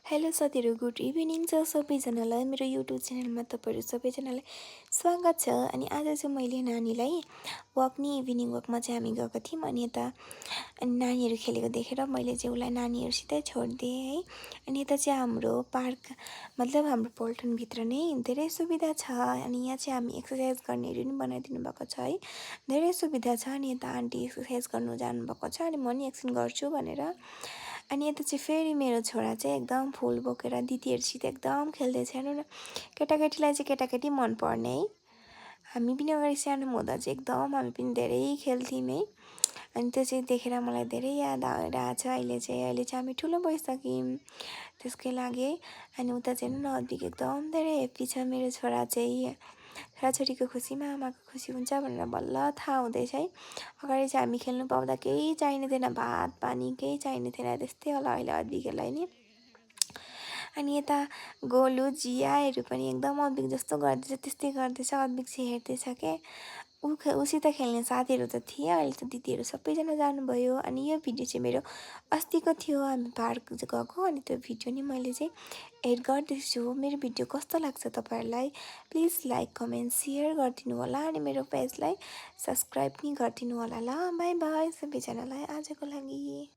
Hello साथीहरू, good evening छ सबैजनालाई। मेरो युट्युब च्यानलमा तपाईँहरू सबैजनालाई स्वागत छ। अनि आज चाहिँ मैले नानीलाई इभिनिङ वकमा चाहिँ हामी गएको थियौँ। अनि यता नानीहरू खेलेको देखेर मैले चाहिँ उसलाई नानीहरूसितै छोडिदिएँ है। अनि यता चाहिँ हाम्रो पार्क मतलब हाम्रो पल्टनभित्र नै धेरै सुविधा छ। अनि यहाँ चाहिँ हामी एक्सर्साइज गर्नेहरू पनि बनाइदिनु भएको छ है, धेरै सुविधा छ। अनि यता आन्टी एक्सर्साइज गर्नु जानुभएको छ, अनि म नि एकछिन गर्छु भनेर। अनि यता चाहिँ फेरि मेरो छोरा चाहिँ एकदम फुल बोकेर दिदीहरूसित एकदम खेल्दैछ। हेर्नु न, केटाकेटीलाई चाहिँ केटाकेटी मनपर्ने है। हामी पनि अगाडि सानोमा हुँदा चाहिँ एकदम हामी पनि धेरै खेल्थ्यौँ है। अनि त्यो चाहिँ देखेर मलाई धेरै याद आइरहेछ। अहिले चाहिँ हामी ठुलो भइसक्यौँ त्यसकै लागि है। अनि उता चाहिँ हेर्नु न, अद्विक एकदम धेरै हेप्पी छ। मेरो छोरा चाहिँ छोराछोरीको खुसीमा आमाको खुसी हुन्छ भनेर बल्ल थाहा हुँदैछ है। अगाडि चाहिँ हामी खेल्नु पाउँदा केही चाहिने थिएन, भात पानी केही चाहिने थिएन, त्यस्तै होला अहिले अद्विकलाई नि। अनि यता गोलु जियाहरू पनि एकदम अद्विक जस्तो गर्दैछ त्यस्तै गर्दैछ। अद्विक चाहिँ हेर्दैछ के उसित खेल्ने साथीहरू त थिए, अहिले त दिदीहरू सबैजना जानुभयो। अनि यो भिडियो चाहिँ मेरो अस्तिको थियो, हामी पार्क गएको। अनि त्यो भिडियो नि मैले चाहिँ एड गर्दैछु। मेरो भिडियो कस्तो लाग्छ तपाईँहरूलाई प्लिज लाइक कमेन्ट सेयर गरिदिनु होला। अनि मेरो पेजलाई सब्सक्राइब पनि गरिदिनु होला ल। बाई बाई सबैजनालाई आजको लागि।